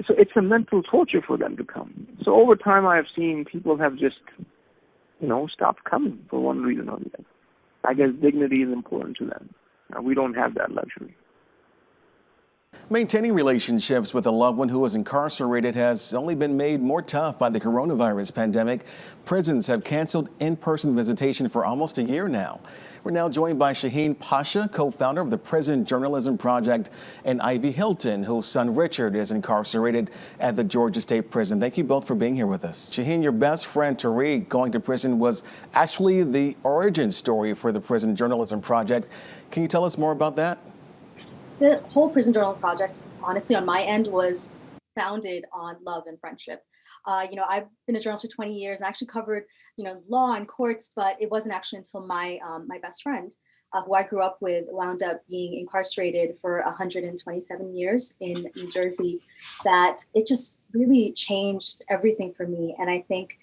So it's a mental torture for them to come. So over time, I have seen people have just, stopped coming for one reason or the other. I guess dignity is important to them. We don't have that luxury. Maintaining relationships with a loved one who is incarcerated has only been made more tough by the coronavirus pandemic. Prisons have canceled in-person visitation for almost a year now. We're now joined by Shaheen Pasha, co-founder of the Prison Journalism Project, and Ivy Hilton, whose son Richard is incarcerated at the Georgia State Prison. Thank you both for being here with us. Shaheen, your best friend Tariq going to prison was actually the origin story for the Prison Journalism Project. Can you tell us more about that? The whole Prison Journal Project, honestly, on my end, was founded on love and friendship. I've been a journalist for 20 years and I actually covered, law and courts, but it wasn't actually until my best friend, who I grew up with, wound up being incarcerated for 127 years in New Jersey, that it just really changed everything for me. And I think,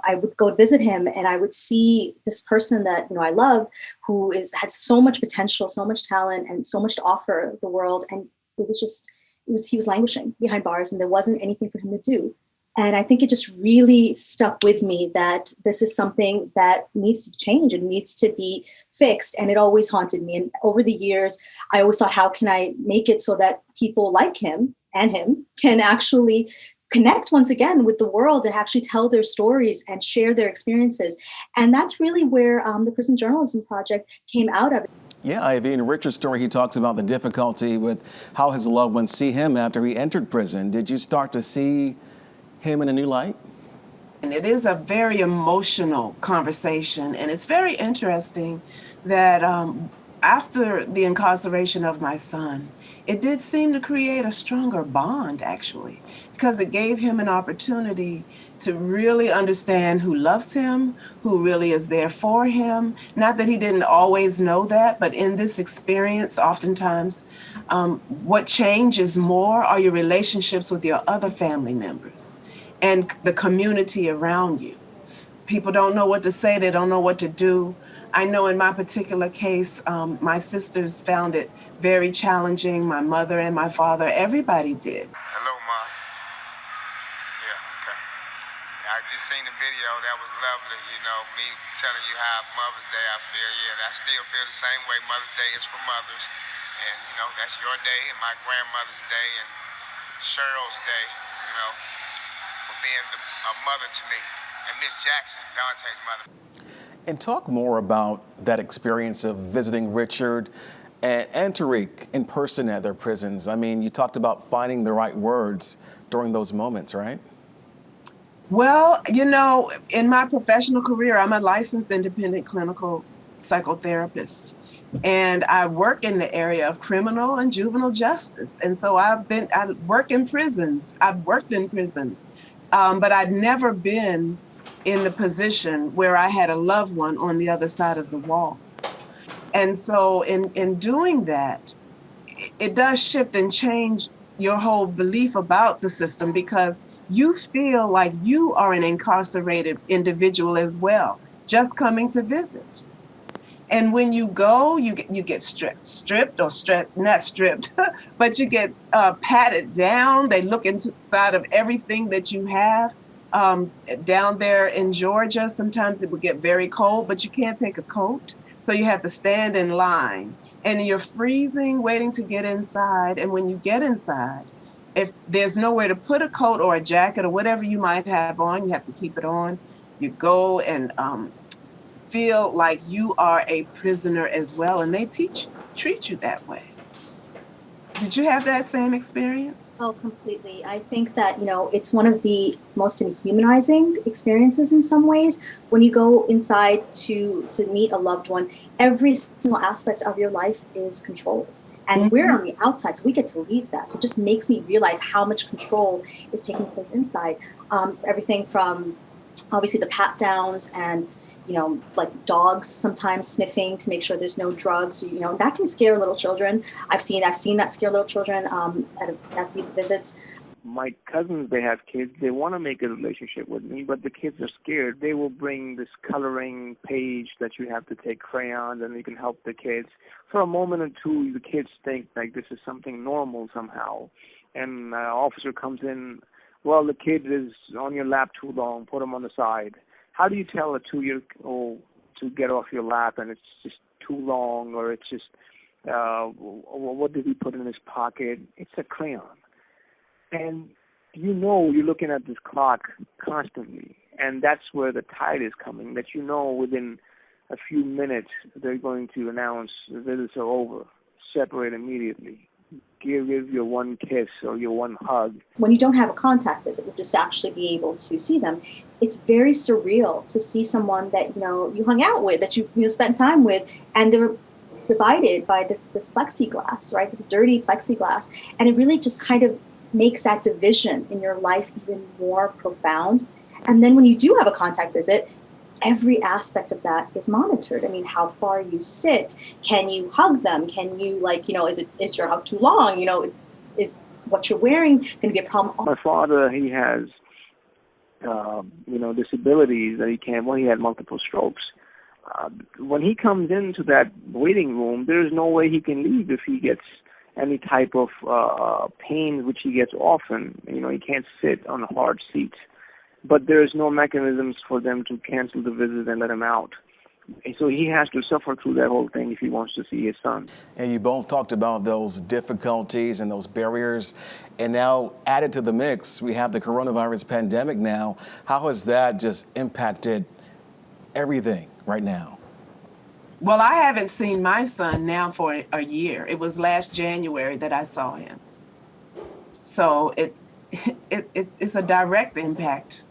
I would go visit him and I would see this person that, I love, who had so much potential, so much talent, and so much to offer the world. And he was languishing behind bars and there wasn't anything for him to do. And I think it just really stuck with me that this is something that needs to change and needs to be fixed. And it always haunted me. And over the years, I always thought, how can I make it so that people like him and him can actually connect once again with the world and actually tell their stories and share their experiences. And that's really where the Prison Journalism Project came out of it. Yeah, Ivy, in Richard's story, he talks about the difficulty with how his loved ones see him after he entered prison. Did you start to see him in a new light? And it is a very emotional conversation. And it's very interesting that after the incarceration of my son, it did seem to create a stronger bond, actually, because it gave him an opportunity to really understand who loves him, who really is there for him. Not that he didn't always know that, but in this experience, oftentimes, what changes more are your relationships with your other family members and the community around you. People don't know what to say, they don't know what to do. I know in my particular case, my sisters found it very challenging. My mother and my father, everybody did. Hello, Mom. Yeah, okay. I just seen the video. That was lovely. Me telling you how Mother's Day I feel. Yeah, I still feel the same way. Mother's Day is for mothers. And, that's your day and my grandmother's day and Cheryl's day, for being a mother to me. And Miss Jackson, Dante's mother. And talk more about that experience of visiting Richard and Tariq in person at their prisons. I mean, you talked about finding the right words during those moments, right? Well, in my professional career, I'm a licensed independent clinical psychotherapist. And I work in the area of criminal and juvenile justice. And so I work in prisons. I've worked in prisons, but I'd never been in the position where I had a loved one on the other side of the wall. And so in doing that, it does shift and change your whole belief about the system, because you feel like you are an incarcerated individual as well, just coming to visit. And when you go, you get not stripped, but you get patted down. They look inside of everything that you have. Down there in Georgia, sometimes it would get very cold, but you can't take a coat. So you have to stand in line and you're freezing, waiting to get inside. And when you get inside, if there's nowhere to put a coat or a jacket or whatever you might have on, you have to keep it on. You go and feel like you are a prisoner as well. And they treat you that way. Did you have that same experience? Oh, completely. I think that, it's one of the most humanizing experiences in some ways. When you go inside to meet a loved one, every single aspect of your life is controlled. And we're on the outside, so we get to leave that. So it just makes me realize how much control is taking place inside. Everything from, obviously, the pat downs and like dogs sometimes sniffing to make sure there's no drugs. That can scare little children. I've seen that scare little children at these visits. my cousins, they have kids. They want to make a relationship with me, but the kids are scared. They will bring this coloring page that you have to take crayons and you can help the kids. For a moment or two, the kids think like this is something normal somehow. And an officer comes in, well, the kid is on your lap too long, put him on the side. How do you tell a 2-year-old to get off your lap and it's just too long, or it's just, what did he put in his pocket? It's a crayon. And you know you're looking at this clock constantly, and that's where the tide is coming, that you know within a few minutes they're going to announce the visits are over, separate immediately, give your one kiss or your one hug. When you don't have a contact visit, you just actually be able to see them, it's very surreal to see someone that, you hung out with, that you spent time with, and they're divided by this plexiglass, right? This dirty plexiglass. And it really just kind of makes that division in your life even more profound. And then when you do have a contact visit, every aspect of that is monitored. I mean, how far you sit, can you hug them? Can you is your hug too long? Is what you're wearing going to be a problem? My father, he has, disabilities that he had multiple strokes. When he comes into that waiting room, there's no way he can leave if he gets any type of pain, which he gets often. He can't sit on a hard seat. But there's no mechanisms for them to cancel the visit and let him out. And so he has to suffer through that whole thing if he wants to see his son. And you both talked about those difficulties and those barriers. And now added to the mix, we have the coronavirus pandemic now. How has that just impacted everything right now? Well, I haven't seen my son now for a year. It was last January that I saw him. So it's a direct impact.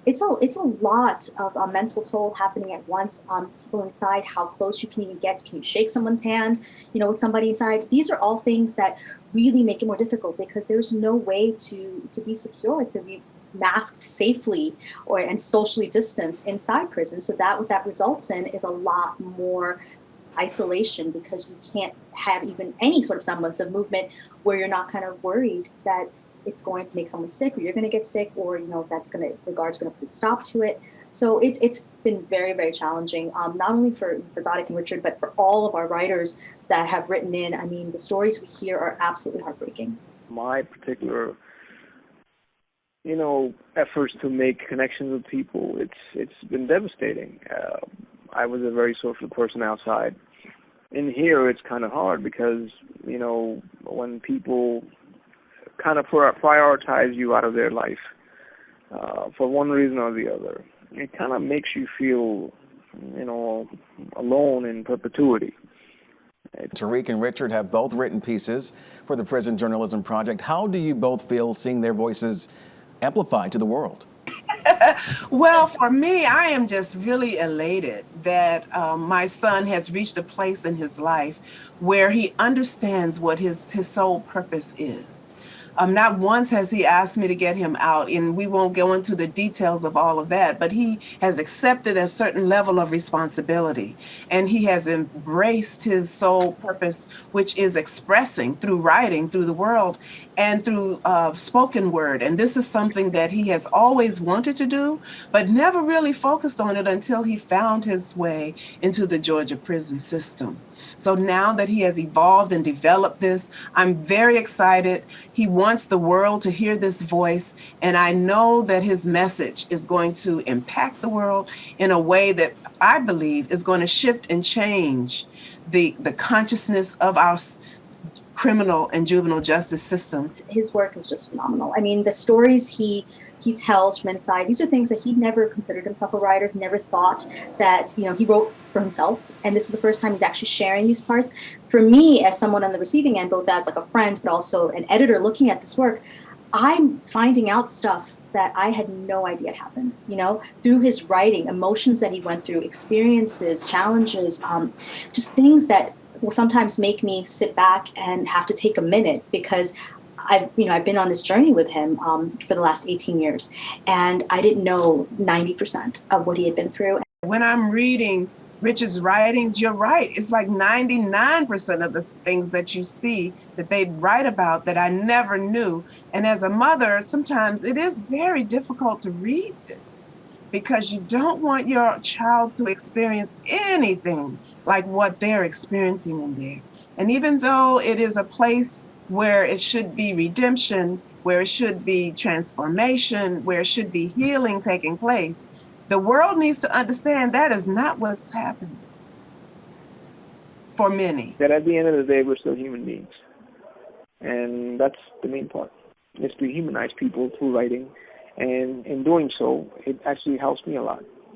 It's a lot of a mental toll happening at once on people inside, how close you can even get. Can you shake someone's hand, with somebody inside? These are all things that really make it more difficult because there's no way to be secure, to be masked safely and socially distanced inside prison. So what that results in is a lot more isolation because you can't have even any sort of semblance of movement where you're not kind of worried that it's going to make someone sick or you're going to get sick or, the guard's going to put a stop to it. So it's been very, very challenging, not only for Dodick and Richard, but for all of our writers that have written in. I mean, the stories we hear are absolutely heartbreaking. My particular efforts to make connections with people, it's been devastating. I was a very social person outside. In here, it's kind of hard because, when people kind of prioritize you out of their life for one reason or the other, it kind of makes you feel, alone in perpetuity. Tariq and Richard have both written pieces for the Prison Journalism Project. How do you both feel seeing their voices amplified to the world? Well, for me, I am just really elated that my son has reached a place in his life where he understands what his sole purpose is. Not once has he asked me to get him out, and we won't go into the details of all of that, but he has accepted a certain level of responsibility, and he has embraced his sole purpose, which is expressing through writing, through the world, and through spoken word. And this is something that he has always wanted to do, but never really focused on it until he found his way into the Georgia prison system. So now that he has evolved and developed this, I'm very excited. He wants the world to hear this voice, and I know that his message is going to impact the world in a way that I believe is going to shift and change the consciousness of our criminal and juvenile justice system. His work is just phenomenal. I mean, the stories he tells from inside, these are things that he never considered himself a writer. He never thought that, he wrote for himself. And this is the first time he's actually sharing these parts. For me, as someone on the receiving end, both as like a friend, but also an editor looking at this work, I'm finding out stuff that I had no idea happened, through his writing, emotions that he went through, experiences, challenges, just things that will sometimes make me sit back and have to take a minute because I've been on this journey with him for the last 18 years, and I didn't know 90% of what he had been through. When I'm reading Rich's writings, you're right. It's like 99% of the things that you see that they write about that I never knew. And as a mother, sometimes it is very difficult to read this because you don't want your child to experience anything like what they're experiencing in there. And even though it is a place where it should be redemption, where it should be transformation, where it should be healing taking place, the world needs to understand that is not what's happening for many. That at the end of the day, we're still human beings. And that's the main part, is to humanize people through writing. And in doing so, it actually helps me a lot.